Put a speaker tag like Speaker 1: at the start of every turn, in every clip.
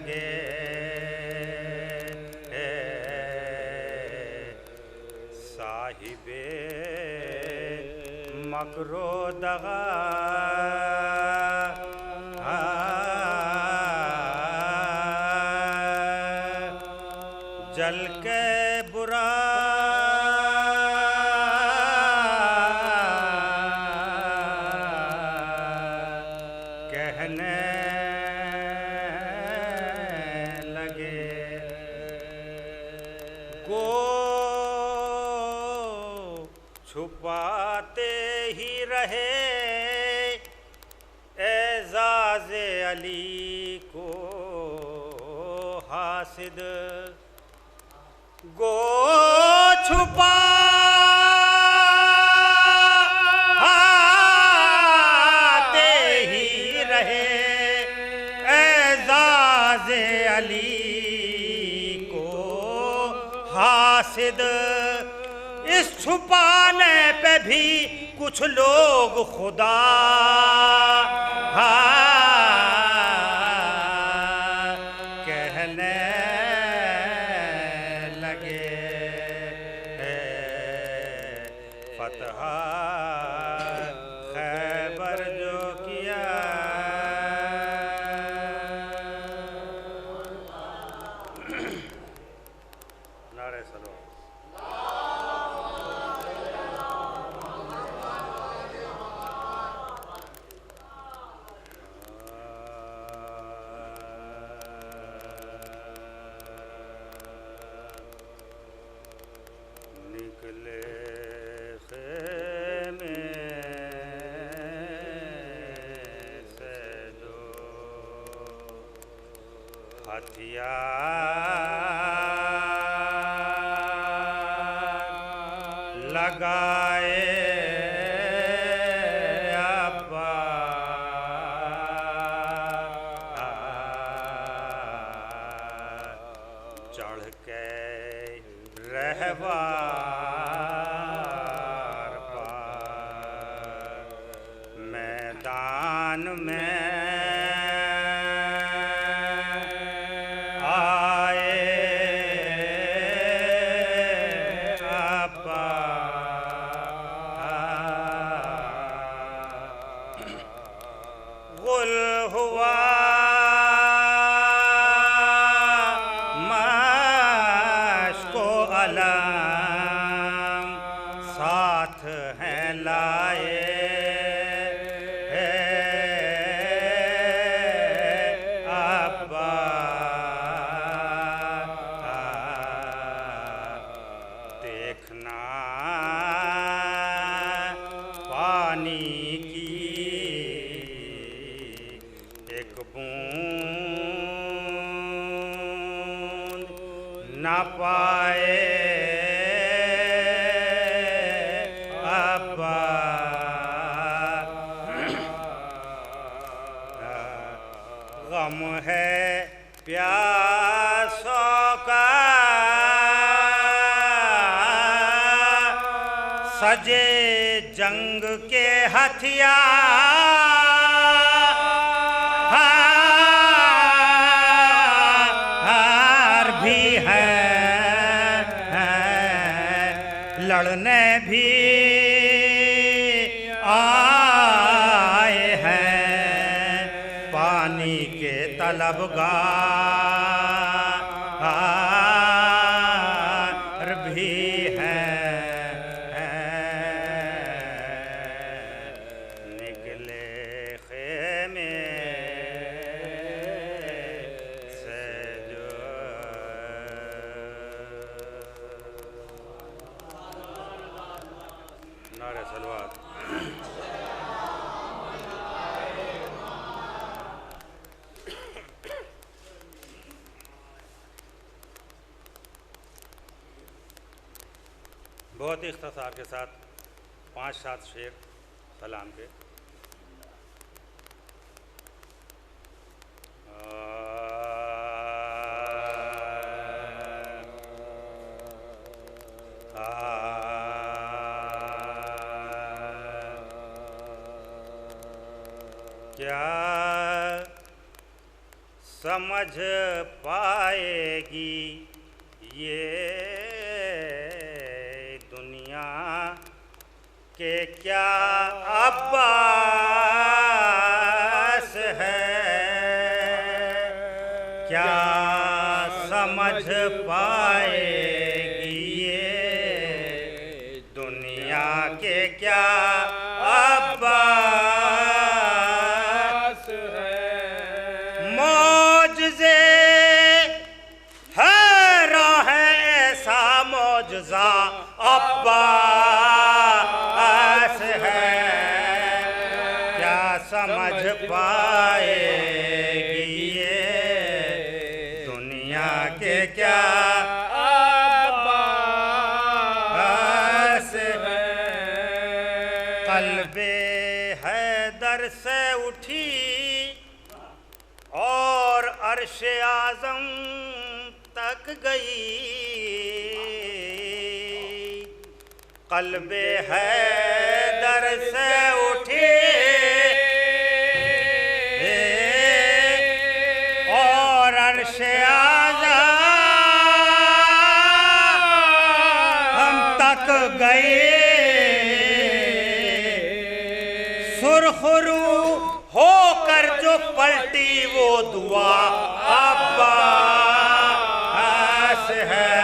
Speaker 1: لگے صاحب مکر و دغا جل کے برا کہنے لگے گو چھپاتے ہی رہے اعزاز علی کو حاسد گو چھپاتے ہی رہے اعزاز علی کو حاسد اس چھپانے پہ بھی کچھ لوگ خدا کہنے لگے فتح خیبر جو کیا نعرہ سلوات نکلے خیمے سے جو ہتھیار لگائے چڑھ کے رہوار پر میدان میں آئے ابا غل ہوا ساتھ ہیں لائے ابا دیکھنا پانی کی ایک بوند نہ پائے غم ہے پیاسوں کا سجے جنگ کے ہتھیار بھی ہیں لڑنے بھی آئے ہیں پانی کے طلبگار بھی ہیں نکلے خیمے سے جو نعرہ سلوات بہت ہی اختصار کے ساتھ 5-7 شعر سلام کے کیا سمجھ پائے گی یہ دنیا کہ کیا عباس ہے، کیا سمجھ پائے گی یہ دنیا کہ کیا عباس ہے۔ معجزے ہے راہ ایسا معجزہ عباس ہے، کیا سمجھ پائے گی یہ دنیا کے کیا عباس ہے۔ قلب حیدر سے اٹھی اور عرش اعظم تک گئی، قلب حیدر سے اٹھی اور عرش اعظم تک گئی، سرخ رو ہو کر جو پلٹی وہ دعا عباس ہے،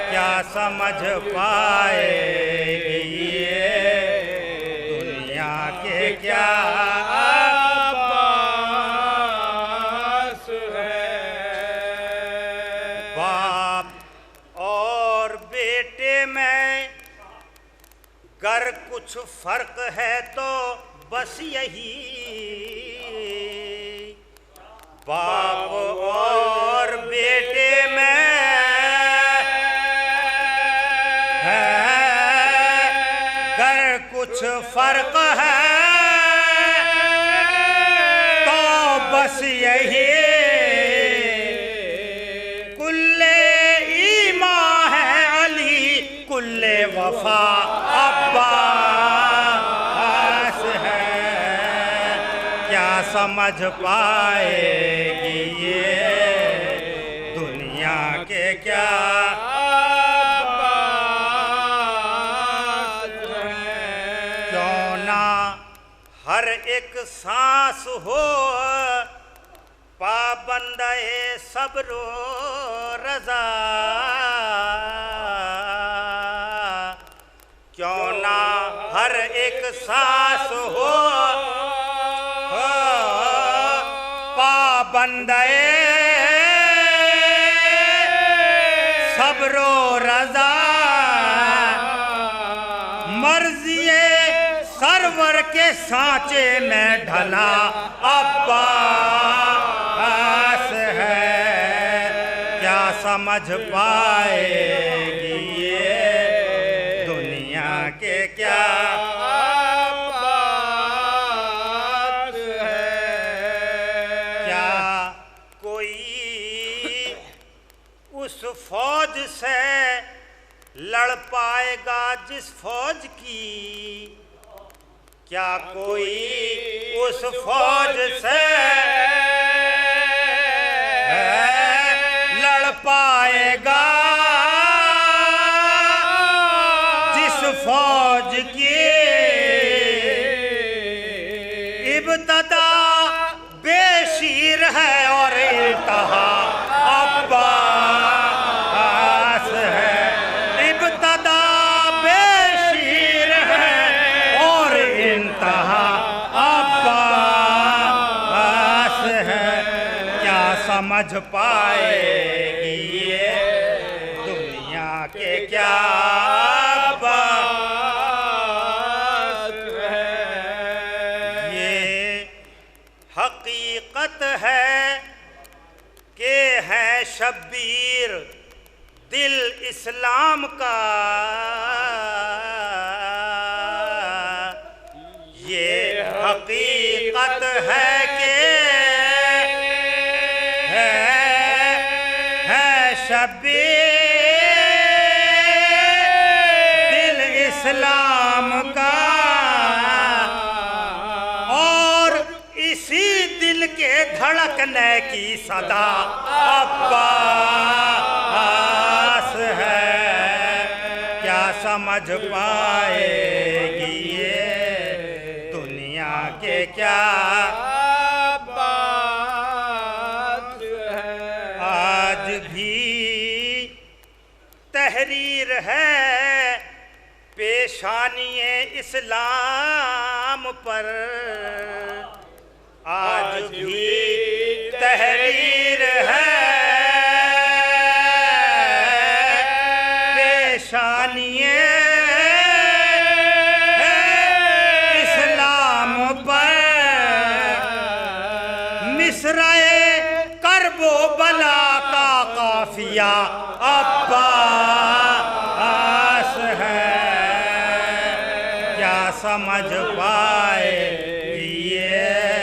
Speaker 1: کیا سمجھ پائے گی یہ دنیا کے کیا عباس ہے۔ باپ اور بیٹے میں گر کچھ فرق ہے تو بس یہی، باپ اور بیٹے میں ہے گر کچھ فرق ہے تو بس یہی، کل ایمان ہے علی کل وفا عباس ہے، کیا سمجھ پائے گی یہ دنیا کے کیا عباس ہے۔ کیوں نہ ہر ایک سانس ہو پابندہ صبر و رضا، کیوں نہ ہر ایک سانس ہو پابندہ صبر و رضا، مرضی سرور کے سانچے میں ڈھلا عباس ہے، کیا سمجھ پائے گی یہ دنیا کے کیا عباس ہے۔ کیا کوئی اس فوج سے لڑ پائے گا جس فوج کی، کیا کوئی اس فوج سے لڑ پائے گا جس فوج کی ابتدا بے شیر ہے اور انتہا عباس ہے، ابتدا بے شیر ہے اور انتہا عباس ہے، کیا سمجھ پائے گی یہ دنیا کے کیا عباس ہے۔ یہ حقیقت ہے کہ ہے شبیر دل اسلام کا، یہ حقیقت ہے کہ ہے شبیر دل اسلام کا، اور اسی دل کے دھڑکنے کی صدا عباس ہے، کیا سمجھ پائے گی یہ دنیا کے کیا بات ہے۔ آج بھی تحریر ہے پیشانی اسلام پر، آج بھی تحریر ہے پیشانی اسلام پر، مصرعِ کرب و بلا کا قافیہ عباس ہے، کیا سمجھ پائے گی یہ